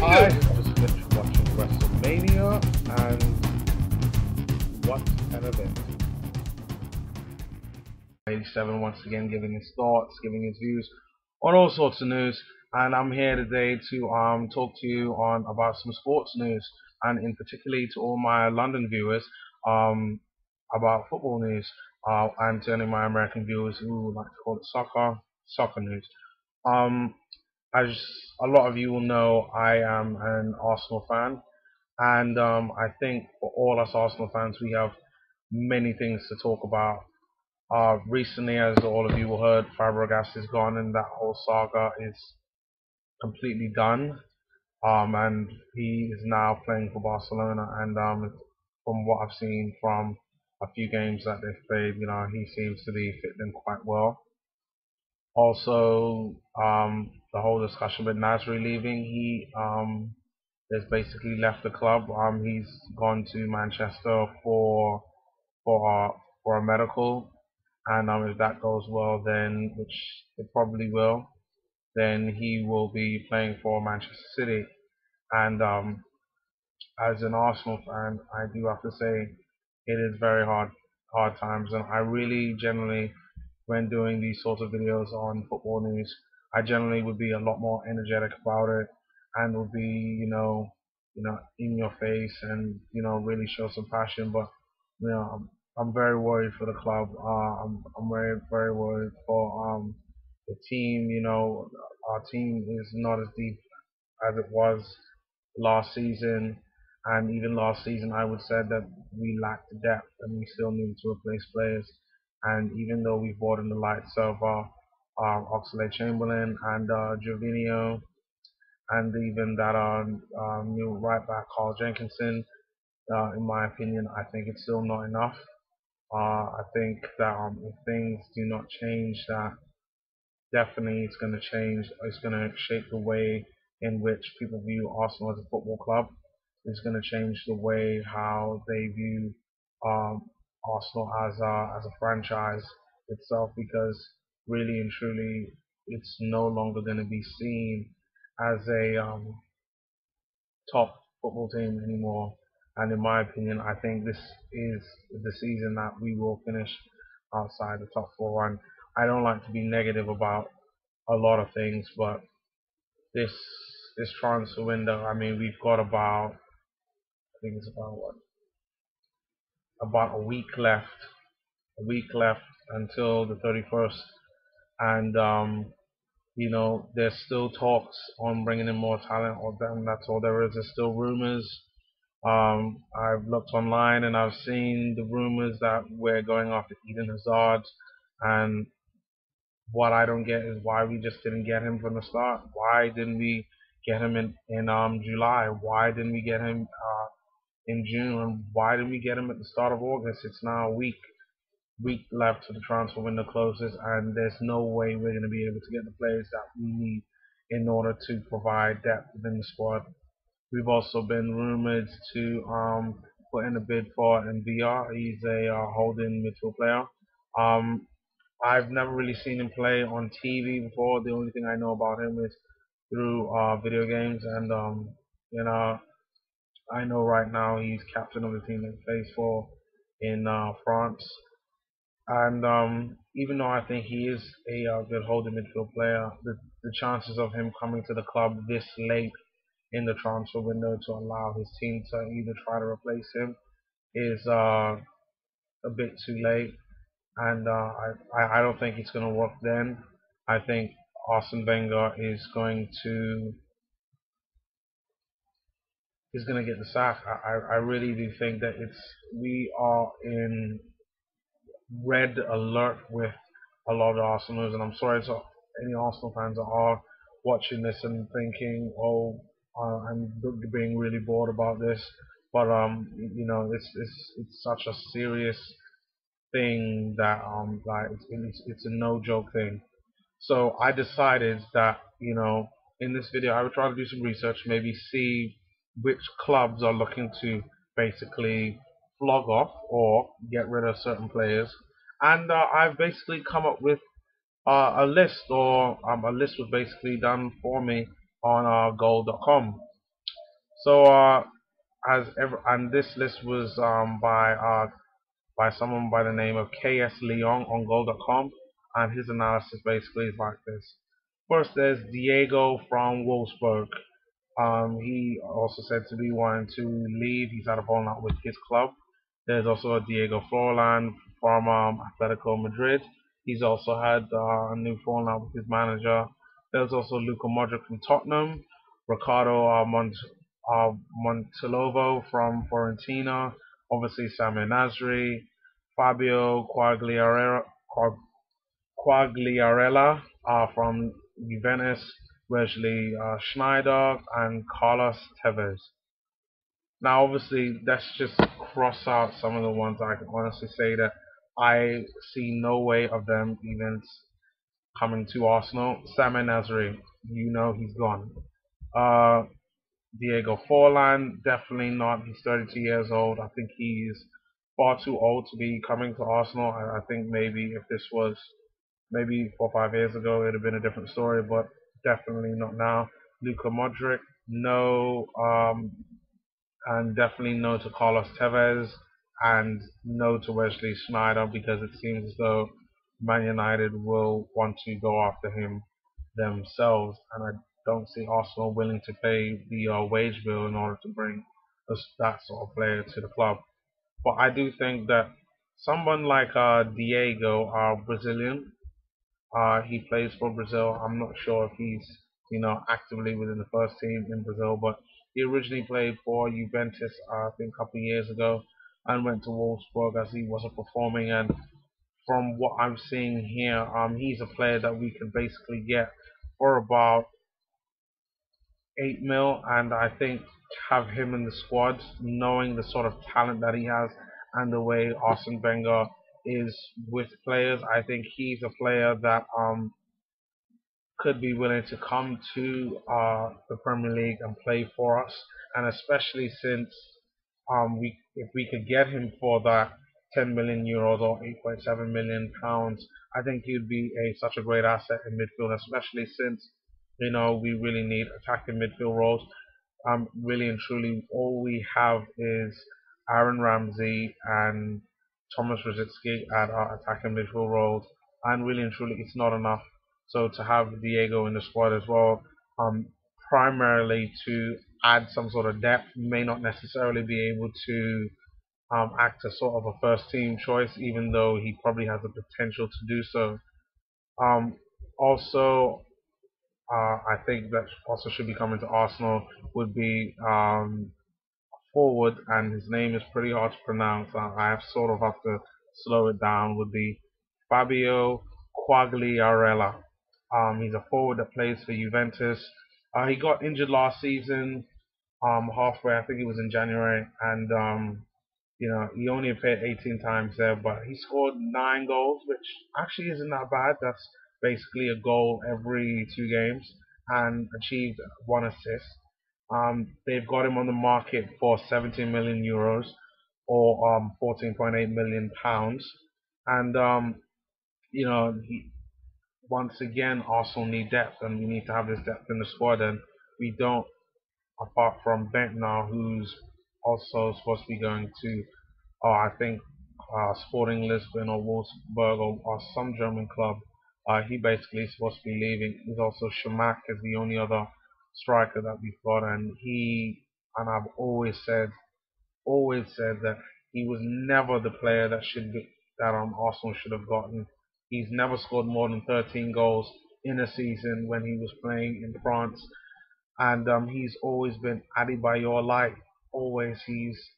I just finished watching WrestleMania, and what an event. 87 once again giving his thoughts, giving his views on all sorts of news, and I'm here today to talk to you on about some sports news, and in particularly to all my London viewers about football news, and to any of my American viewers who like to call it soccer news. Um, as a lot of you will know, I am an Arsenal fan, and I think for all us Arsenal fans, we have many things to talk about. Recently, as all of you will heard, Fabregas is gone, and that whole saga is completely done. And he is now playing for Barcelona, and from what I've seen from a few games that they've played, he seems to be fitting in quite well. Also, the whole discussion with Nasri leaving, he has basically left the club. He's gone to Manchester for a medical, and if that goes well, then which it probably will, then he will be playing for Manchester City. And as an Arsenal fan, I do have to say it is very hard times, and I really generally, when doing these sorts of videos on football news, I generally would be a lot more energetic about it, and would be, in your face, and really show some passion. But I'm very worried for the club. I'm very worried for the team. Our team is not as deep as it was last season, and even last season I would say that we lacked depth and we still needed to replace players. And even though we brought in the likes of Oxlade-Chamberlain and Jorginho, and even that new right back Carl Jenkinson, in my opinion, I think it's still not enough. I think that if things do not change, that definitely it's going to change. It's going to shape the way in which people view Arsenal as a football club. It's going to change the way how they view Arsenal as a franchise itself, because really and truly, it's no longer going to be seen as a top football team anymore. And in my opinion, I think this is the season that we will finish outside the top four. And I don't like to be negative about a lot of things, but this transfer window, I mean, we've got I think it's about what, about a week left until the 31st, and there's still talks on bringing in more talent, or then that's all there is. There's still rumors. I've looked online and I've seen the rumors that we're going after Eden Hazard, and what I don't get is why we just didn't get him from the start. Why didn't we get him in July? Why didn't we get him in June? And why didn't we get him at the start of August? It's now a week left to the transfer window closes, and there's no way we're going to be able to get the players that we need in order to provide depth within the squad. We've also been rumored to put in a bid for Nvia. He's a holding midfield player. I've never really seen him play on TV before. The only thing I know about him is through video games, and I know right now he's captain of the team that he plays for in France. And even though I think he is a good holding midfield player, the chances of him coming to the club this late in the transfer window to allow his team to either try to replace him is a bit too late. And I don't think it's going to work then. I think Arsene Wenger is going to get the sack. I really do think that we are in red alert with a lot of Arsenalers, and I'm sorry to any Arsenal fans that are watching this and thinking, oh, I'm being really bored about this, but it's such a serious thing that like it's a no joke thing. So I decided that in this video I would try to do some research, maybe see which clubs are looking to basically flog off or get rid of certain players, and I've basically come up with a list, or a list was basically done for me on goal.com. So as ever, and this list was by someone by the name of KS Leong on Goal.com, and his analysis basically is like this. First, there's Diego from Wolfsburg. He also said to be wanting to leave. He's had a falling out with his club. There's also Diego Forlan from Atletico Madrid. He's also had a new falling out with his manager. There's also Luka Modric from Tottenham, Ricardo Montolivo from Fiorentina, obviously Samir Nasri, Fabio Quagliarella from Juventus, Wesley Schneider, and Carlos Tevez. Now, obviously, let's just cross out some of the ones I can honestly say that I see no way of them even coming to Arsenal. Samir Nasri, you know he's gone. Uh, Diego Forlan, definitely not. He's 32 years old. I think he's far too old to be coming to Arsenal. I think maybe if this was maybe 4 or 5 years ago, it would have been a different story, but definitely not now. Luka Modric, no. And definitely no to Carlos Tevez, and no to Wesley Sneijder because it seems as though Man United will want to go after him themselves, and I don't see Arsenal willing to pay the wage bill in order to bring that sort of player to the club. But I do think that someone like Diego, Brazilian, he plays for Brazil. I'm not sure if he's, actively within the first team in Brazil, but he originally played for Juventus, I think, a couple of years ago, and went to Wolfsburg as he wasn't performing. And from what I'm seeing here, he's a player that we can basically get for about 8 mil, and I think have him in the squad, knowing the sort of talent that he has and the way Arsene Wenger is with players. I think he's a player that could be willing to come to the Premier League and play for us, and especially since we if we could get him for that 10 million euros or 8.7 million pounds, I think he'd be such a great asset in midfield, especially since we really need attacking midfield roles. Really and truly, all we have is Aaron Ramsey and Thomas Rosicky at our attacking midfield roles, and really and truly, it's not enough. So to have Diego in the squad as well, primarily to add some sort of depth, may not necessarily be able to act as sort of a first team choice, even though he probably has the potential to do so. Um, Also, I think that also should be coming to Arsenal would be forward, and his name is pretty hard to pronounce. I have sort of have to slow it down. Would be Fabio Quagliarella. He's a forward that plays for Juventus. He got injured last season, halfway. I think it was in January, and he only appeared 18 times there, but he scored 9 goals, which actually isn't that bad. That's basically a goal every 2 games, and achieved 1 assist. They've got him on the market for 17 million euros or 14.8 million pounds, and once again, Arsenal need depth, and we need to have this depth in the squad, and we don't, apart from Bentner, who's also supposed to be going to, I think, Sporting Lisbon or Wolfsburg or some German club. He basically is supposed to be leaving. There's also Shamak is the only other striker that we've got, and I've always said that he was never the player that Arsenal should have gotten. He's never scored more than 13 goals in a season when he was playing in France, and he's always been Adebayor like. Always,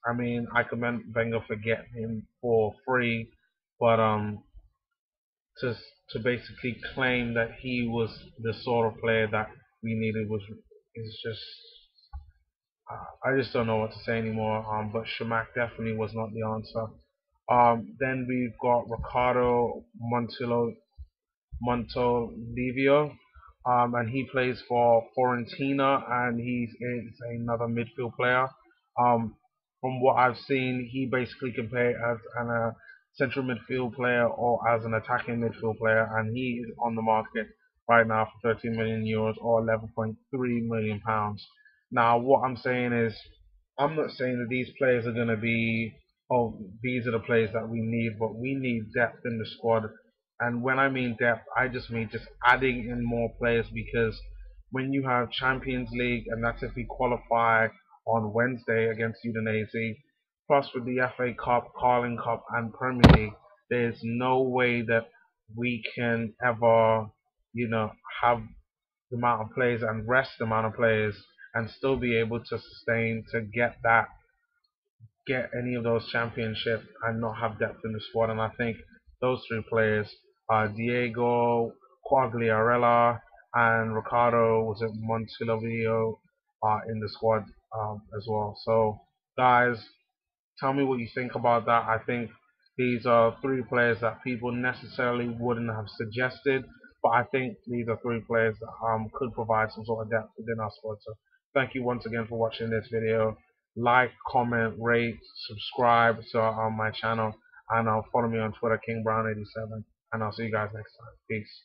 I mean, I commend Wenger for getting him for free, but to to basically claim that he was the sort of player that we needed is just I just don't know what to say anymore. But Shamak definitely was not the answer. Then we've got Ricardo Montolivo, and he plays for Fiorentina, and is another midfield player. Um, from what I've seen, he basically can play as a central midfield player or as an attacking midfield player, and he is on the market right now for 13 million euros or 11.3 million pounds. Now, what I'm saying is, I'm not saying that these players are going to be, oh, these are the players that we need, but we need depth in the squad. And when I mean depth, I just mean just adding in more players, because when you have Champions League, and that's if we qualify on Wednesday against Udinese, plus with the FA Cup, Carling Cup, and Premier League, there's no way that we can ever, you know, have the amount of players and rest the amount of players and still be able to sustain to get any of those championships and not have depth in the squad. And I think those three players are Diego, Quagliarella, and Ricardo was it Montolivo in the squad as well. So guys, tell me what you think about that. I think these are three players that people necessarily wouldn't have suggested, but I think these are three players that could provide some sort of depth within our squad. So thank you once again for watching this video. Like, comment, rate, subscribe to my channel, and follow me on Twitter, KingBrown87, and I'll see you guys next time. Peace.